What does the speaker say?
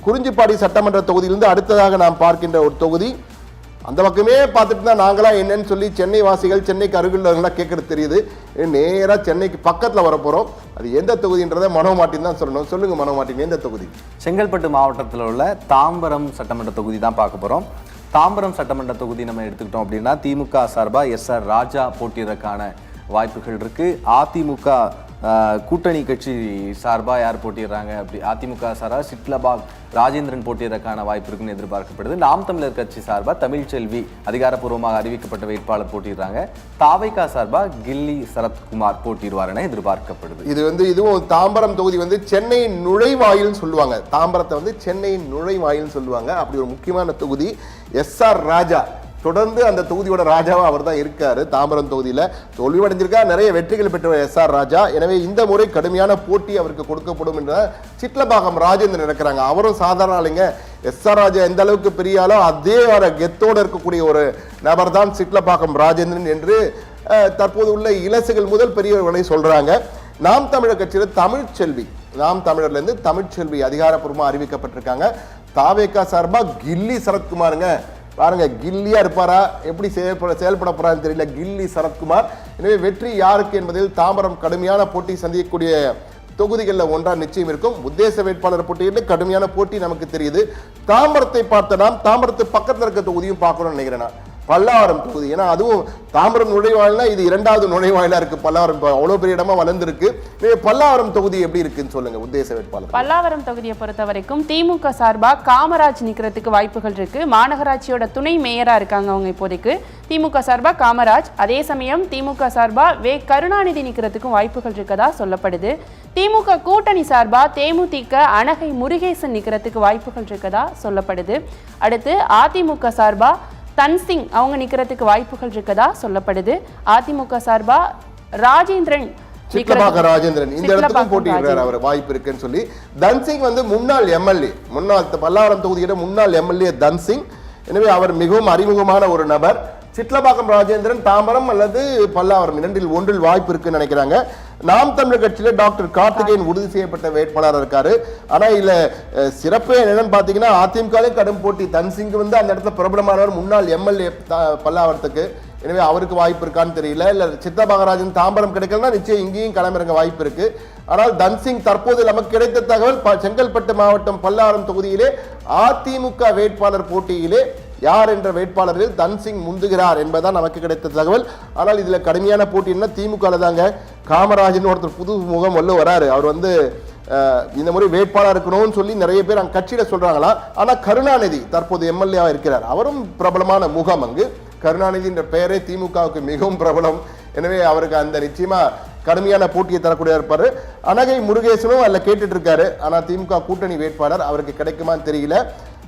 குறிஞ்சிப்பாடி சட்டமன்ற தொகுதியிலிருந்து அடுத்ததாக நாம் பார்க்கின்ற ஒரு தொகுதி. அந்த பக்கமே பார்த்துட்டு தான் நாங்களா என்னன்னு சொல்லி சென்னை வாசிகள், சென்னைக்கு அருகில் கேட்கறது தெரியுது. நேராக சென்னைக்கு பக்கத்தில் வர போகிறோம். அது எந்த தொகுதின்றதை மனோமாட்டின் தான் சொல்லணும். சொல்லுங்க மனோமாட்டின், எந்த தொகுதி? செங்கல்பட்டு மாவட்டத்தில் உள்ள தாம்பரம் சட்டமன்ற தொகுதி தான் பார்க்க போகிறோம். தாம்பரம் சட்டமன்ற தொகுதி நம்ம எடுத்துக்கிட்டோம் அப்படின்னா திமுக சார்பாக எஸ்.ஆர். ராஜா போட்டியிடறதுக்கான வாய்ப்புகள் இருக்கு. அதிமுக கூட்டணி கட்சி சார்பாக யார் போட்டிடுறாங்க அப்படி அதிமுக சார்பாக சிட்லபாக் ராஜேந்திரன் போட்டியிடறதுக்கான வாய்ப்பு இருக்குன்னு எதிர்பார்க்கப்படுது. நாம் தமிழர் கட்சி சார்பாக தமிழ்ச்செல்வி அதிகாரப்பூர்வமாக அறிவிக்கப்பட்ட வேட்பாளர் போட்டிடுறாங்க. தாவைக்கா சார்பாக கில்லி சரத்குமார் போட்டிடுவார் என எதிர்பார்க்கப்படுது. இதுவும் தாம்பரம் தொகுதி சென்னை நுழைவாயில்னு சொல்லுவாங்க. தாம்பரத்தை சென்னை நுழைவாயில்னு சொல்லுவாங்க. அப்படி ஒரு முக்கியமான தொகுதி. எஸ்.ஆர். ராஜா தொடர்ந்து அந்த தொகுதியோட ராஜாவா அவர் தான் இருக்காரு. தாம்பரம் தொகுதியில தோல்வியடைஞ்சிருக்கா, நிறைய வெற்றிகள் பெற்ற எஸ்.ஆர். ராஜா. எனவே இந்த முறை கடுமையான போட்டி அவருக்கு கொடுக்கப்படும் என்ற சிட்லபாகம் ராஜேந்திரன் இருக்கிறாங்க. அவரும் சாதாரண ஆளுங்க. எஸ்.ஆர். ராஜா எந்த அளவுக்கு பெரிய ஆளோ அதே கெத்தோட இருக்கக்கூடிய ஒரு நபர் தான் சிட்லபாகம் ராஜேந்திரன் என்று தற்போது உள்ள இலசுகள் முதல் பெரியவர்களை சொல்றாங்க. நாம் தமிழர் கட்சியில தமிழ்ச்செல்வி, நாம் தமிழர்ல இருந்து தமிழ்ச்செல்வி அதிகாரப்பூர்வமா அறிவிக்கப்பட்டிருக்காங்க. தாவேக்கா சார்பா கில்லி சரத்குமாருங்க. பாருங்க, கில்லியா இருப்பாரா, எப்படி செயல்பட போறான்னு தெரியல. கில்லி சரத்குமார். எனவே வெற்றி யாருக்கு என்பதில் தாம்பரம் கடுமையான போட்டி சந்திக்கக்கூடிய தொகுதிகளில் ஒன்றா நிச்சயம் இருக்கும். உத்தேச வேட்பாளர் போட்டியில் கடுமையான போட்டி நமக்கு தெரியுது. தாம்பரத்தை பார்த்த நாம் தாம்பரத்து பக்கத்தில் இருக்க தொகுதியும் பார்க்கணும்னு நினைக்கிறேன். பல்லாவரம் தொகுதி, ஏன்னா அதுவும் தாம்பரம் நுழைவாயில்னா இது இரண்டாவது நுழைவாயிலா இருக்கு. பல்லாவரம் அவ்வளவு பெரிய இடமா வளர்ந்துருக்கு. பல்லாவரம் தொகுதி எப்படி இருக்குன்னு சொல்லுங்க உத்தேச வேட்பாளர். பல்லாவரம் தொகுதியை பொறுத்த வரைக்கும் திமுக சார்பா காமராஜ் நிக்கிறதுக்கு வாய்ப்புகள் இருக்கு. மாநகராட்சியோட துணை மேயரா இருக்காங்க அவங்க இப்போதைக்கு. திமுக சார்பா காமராஜ். அதே சமயம் திமுக சார்பா கருணாநிதி நிக்கிறதுக்கும் வாய்ப்புகள் இருக்கதா சொல்லப்படுது. திமுக கூட்டணி சார்பா தேமுதிக அனகை முருகேசன் நிக்கிறதுக்கு வாய்ப்புகள் இருக்கதா சொல்லப்படுது. அடுத்து அதிமுக சார்பா தன்சிங் அவங்க நிக்கிறதுக்கு வாய்ப்புகள் இருக்கதா சொல்லப்படுது. அதிமுக சார்பா ராஜேந்திரன் ராஜேந்திரன் இந்த இடத்துக்கும் போட்டியிடுறாரு. அவர் வாய்ப்பு இருக்குன்னு சொல்லி. தன்சிங் முன்னாள் எம்எல்ஏ, முன்னாள் பல்லாவரம் தொகுதியிட முன்னாள் எம்எல்ஏ தன்சிங். எனவே அவர் மிகவும் அறிமுகமான ஒரு நபர். சிட்லபாக்கம் ராஜேந்திரன் தாம்பரம் அல்லது பல்லாவரம் இரண்டில் ஒன்றில் வாய்ப்பு இருக்குன்னு நினைக்கிறாங்க. நாம் தமிழர் கட்சியில டாக்டர் கார்த்திகேயன் உறுதி செய்யப்பட்ட வேட்பாளர் இருக்காரு. ஆனா இதுல சிறப்பு என்னன்னு பாத்தீங்கன்னா அதிமுக கடும் போட்டி. தன்சிங் அந்த இடத்துல பிரபலமானவர், முன்னாள் எம்எல்ஏ பல்லாவரத்துக்கு. எனவே அவருக்கு வாய்ப்பு இருக்கான்னு தெரியல. இல்ல சித்லபாகராஜன் தாம்பரம் கிடைக்கலன்னா நிச்சயம் இங்கேயும் களமிறங்க வாய்ப்பு இருக்கு. ஆனால் தன்சிங் தற்போது நமக்கு கிடைத்த தகவல் செங்கல்பட்டு மாவட்டம் பல்லாவரம் தொகுதியிலே அதிமுக வேட்பாளர் போட்டியிலே யார் என்ற வேட்பாளரில் தன்சிங் முந்துகிறார் என்பதுதான் நமக்கு கிடைத்த தகவல். ஆனால் இதுல கடுமையான போட்டி என்ன, திமுக தாங்க. காமராஜன் ஒருத்தர் புது முகம் வராரு. அவர் இந்த முறை வேட்பாளர் இருக்கணும்னு சொல்லி நிறைய பேர் அங்க கட்சியில சொல்றாங்களா. ஆனா கருணாநிதி தற்போது எம்எல்ஏவா இருக்கிறார். அவரும் பிரபலமான முகம். அங்கு கருணாநிதி என்ற பெயரே திமுகவுக்கு மிகவும் பிரபலம். எனவே அவருக்கு அந்த நிச்சயமா கடுமையான போட்டியை தரக்கூடிய இருப்பாரு. அனகை முருகேசனும் அதுல கேட்டுட்டு இருக்காரு. ஆனா திமுக கூட்டணி வேட்பாளர் அவருக்கு கிடைக்குமான்னு தெரியல.